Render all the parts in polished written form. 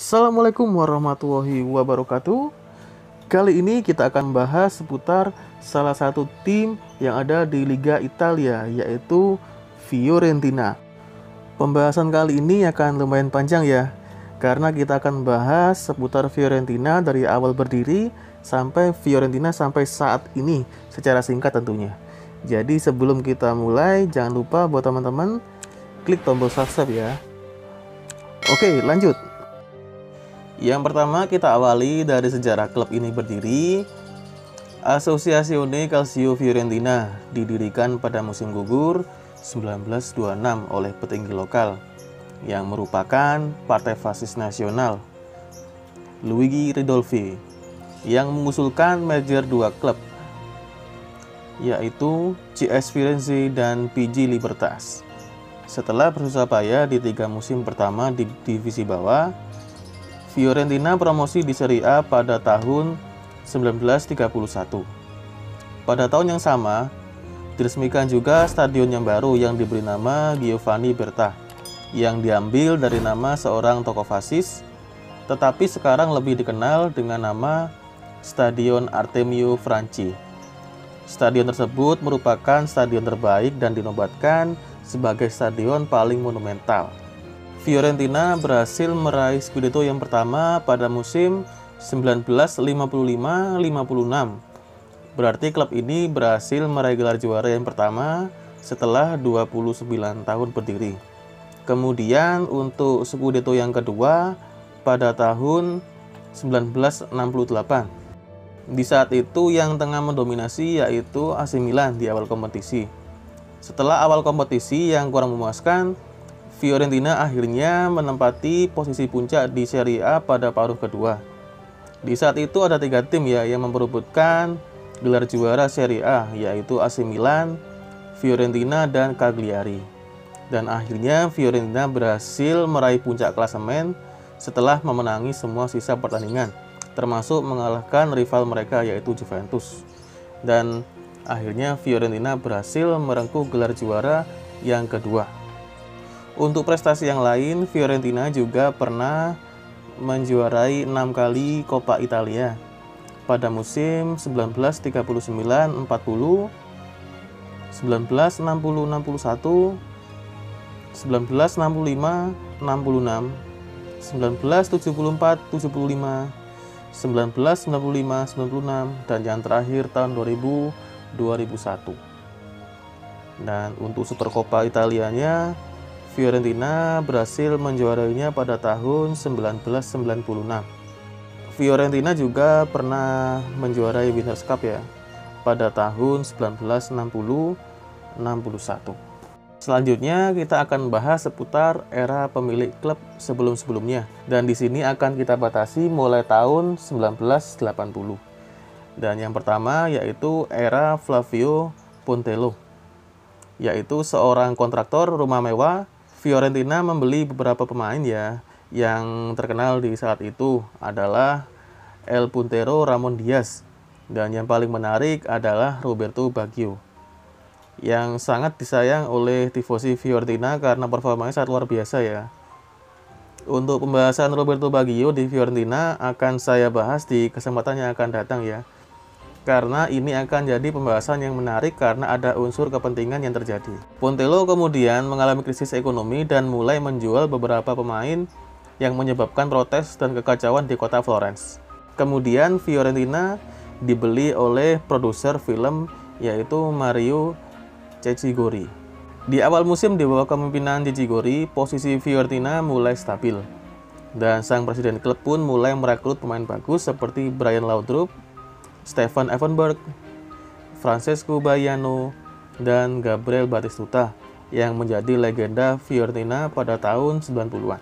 Assalamualaikum warahmatullahi wabarakatuh. Kali ini kita akan bahas seputar salah satu tim yang ada di Liga Italia, yaitu Fiorentina. Pembahasan kali ini akan lumayan panjang ya, karena kita akan bahas seputar Fiorentina dari awal berdiri sampai Fiorentina sampai saat ini secara singkat tentunya. Jadi sebelum kita mulai, jangan lupa buat teman-teman klik tombol subscribe ya. Oke, lanjut. Yang pertama kita awali dari sejarah klub ini berdiri. Associazione Calcio Fiorentina didirikan pada musim gugur 1926 oleh petinggi lokal yang merupakan partai fasis nasional Luigi Ridolfi yang mengusulkan merger dua klub, yaitu CS Firenze dan PG Libertas. Setelah bersusah payah di 3 musim pertama di divisi bawah, Fiorentina promosi di Serie A pada tahun 1931. Pada tahun yang sama, diresmikan juga stadion yang baru yang diberi nama Giovanni Berta, yang diambil dari nama seorang tokoh fasis, tetapi sekarang lebih dikenal dengan nama Stadion Artemio Franchi. Stadion tersebut merupakan stadion terbaik dan dinobatkan sebagai stadion paling monumental. Fiorentina berhasil meraih Scudetto yang pertama pada musim 1955-56. Berarti klub ini berhasil meraih gelar juara yang pertama setelah 29 tahun berdiri. Kemudian untuk Scudetto yang kedua pada tahun 1968. Di saat itu yang tengah mendominasi yaitu AC Milan di awal kompetisi. Setelah awal kompetisi yang kurang memuaskan, Fiorentina akhirnya menempati posisi puncak di Serie A pada paruh kedua. Di saat itu ada 3 tim ya yang memperebutkan gelar juara Serie A, yaitu AC Milan, Fiorentina, dan Cagliari. Dan akhirnya Fiorentina berhasil meraih puncak klasemen setelah memenangi semua sisa pertandingan, termasuk mengalahkan rival mereka yaitu Juventus. Dan akhirnya Fiorentina berhasil merengkuh gelar juara yang kedua. Untuk prestasi yang lain, Fiorentina juga pernah menjuarai 6 kali Coppa Italia pada musim 1939-40, 1960-61, 1965-66, 1974-75, 1995-96, dan yang terakhir tahun 2000-2001. Dan untuk Supercoppa Italianya, Fiorentina berhasil menjuarainya pada tahun 1996. Fiorentina juga pernah menjuarai Winners' Cup ya pada tahun 1960-61. Selanjutnya kita akan bahas seputar era pemilik klub sebelum-sebelumnya, dan di sini akan kita batasi mulai tahun 1980. Dan yang pertama yaitu era Flavio Pontello, yaitu seorang kontraktor rumah mewah. Fiorentina membeli beberapa pemain ya, yang terkenal di saat itu adalah El Puntero Ramon Diaz, dan yang paling menarik adalah Roberto Baggio, yang sangat disayang oleh tifosi Fiorentina karena performanya sangat luar biasa ya. Untuk pembahasan Roberto Baggio di Fiorentina akan saya bahas di kesempatan yang akan datang ya, karena ini akan jadi pembahasan yang menarik karena ada unsur kepentingan yang terjadi. Pontello kemudian mengalami krisis ekonomi dan mulai menjual beberapa pemain yang menyebabkan protes dan kekacauan di kota Florence. Kemudian Fiorentina dibeli oleh produser film yaitu Mario Cecigori. Di awal musim di bawah kepemimpinan Cecigori, posisi Fiorentina mulai stabil. Dan sang presiden klub pun mulai merekrut pemain bagus seperti Brian Laudrup, Stefan Effenberg, Francesco Baiano, dan Gabriel Batistuta yang menjadi legenda Fiorentina pada tahun 90-an.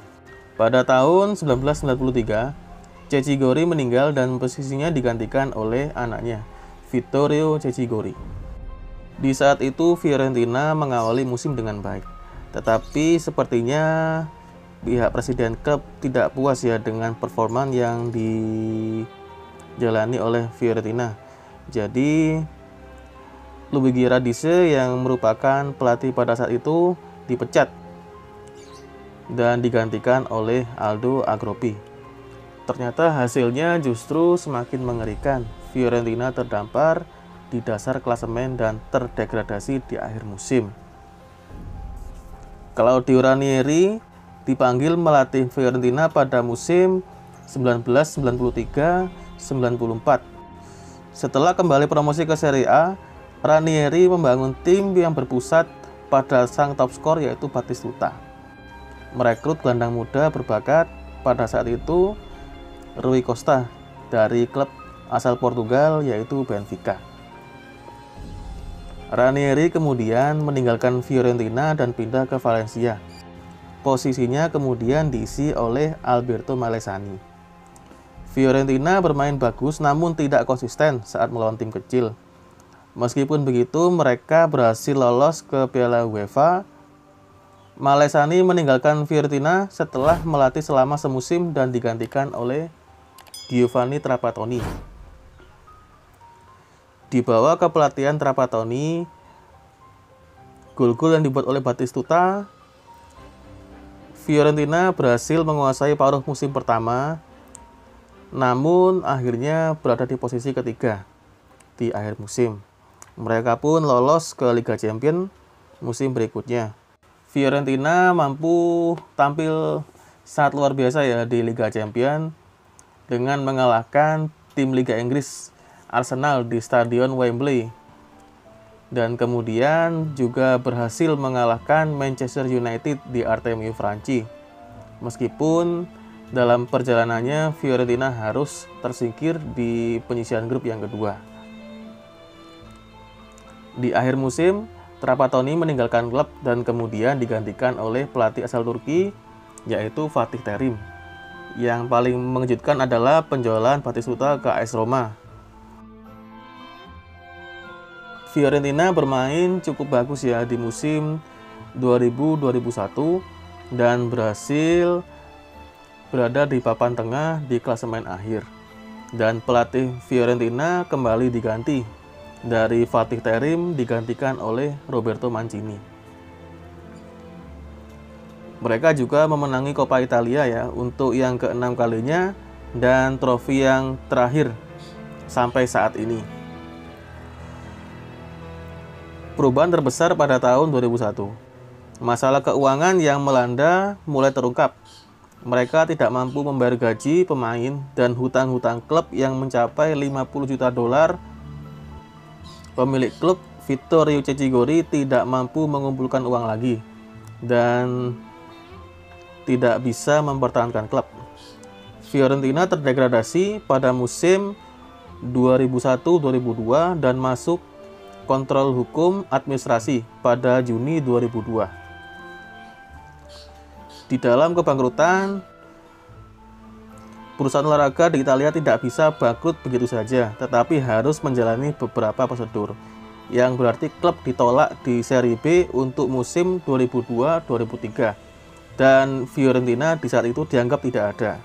Pada tahun 1993, Cecigori meninggal dan posisinya digantikan oleh anaknya, Vittorio Cecigori. Di saat itu Fiorentina mengawali musim dengan baik, tetapi sepertinya pihak presiden klub tidak puas ya dengan performa yang dijalani oleh Fiorentina. Jadi Luigi Radice yang merupakan pelatih pada saat itu dipecat dan digantikan oleh Aldo Agropi. Ternyata hasilnya justru semakin mengerikan. Fiorentina terdampar di dasar klasemen dan terdegradasi di akhir musim. Claudio Ranieri dipanggil melatih Fiorentina pada musim 1993-94. Setelah kembali promosi ke Serie A, Ranieri membangun tim yang berpusat pada sang top skor yaitu Batistuta. Merekrut gelandang muda berbakat pada saat itu Rui Costa dari klub asal Portugal yaitu Benfica. Ranieri kemudian meninggalkan Fiorentina dan pindah ke Valencia. Posisinya kemudian diisi oleh Alberto Malesani. Fiorentina bermain bagus namun tidak konsisten saat melawan tim kecil. Meskipun begitu, mereka berhasil lolos ke Piala UEFA. Malesani meninggalkan Fiorentina setelah melatih selama semusim dan digantikan oleh Giovanni Trapattoni. Di bawah kepelatihan Trapattoni, gol-gol yang dibuat oleh Batistuta, Fiorentina berhasil menguasai paruh musim pertama, namun akhirnya berada di posisi ketiga di akhir musim. Mereka pun lolos ke Liga Champions musim berikutnya. Fiorentina mampu tampil sangat luar biasa ya di Liga Champions dengan mengalahkan tim Liga Inggris Arsenal di Stadion Wembley, dan kemudian juga berhasil mengalahkan Manchester United di Artemiu Franci. Meskipun dalam perjalanannya Fiorentina harus tersingkir di penyisihan grup yang kedua. Di akhir musim, Trapattoni meninggalkan klub dan kemudian digantikan oleh pelatih asal Turki yaitu Fatih Terim. Yang paling mengejutkan adalah penjualan Batistuta ke AS Roma. Fiorentina bermain cukup bagus ya di musim 2000-2001 dan berhasil berada di papan tengah di klasemen akhir. Dan pelatih Fiorentina kembali diganti, dari Fatih Terim digantikan oleh Roberto Mancini. Mereka juga memenangi Coppa Italia ya untuk yang ke-6 kalinya dan trofi yang terakhir sampai saat ini. Perubahan terbesar pada tahun 2001. Masalah keuangan yang melanda mulai terungkap. Mereka tidak mampu membayar gaji pemain dan hutang-hutang klub yang mencapai 50 juta dolar. Pemilik klub, Vittorio Cecigori, tidak mampu mengumpulkan uang lagi dan tidak bisa mempertahankan klub. Fiorentina terdegradasi pada musim 2001-2002 dan masuk kontrol hukum administrasi pada Juni 2002. Di dalam kebangkrutan, perusahaan olahraga di Italia tidak bisa bangkrut begitu saja, tetapi harus menjalani beberapa prosedur, yang berarti klub ditolak di Serie B untuk musim 2002-2003, dan Fiorentina di saat itu dianggap tidak ada.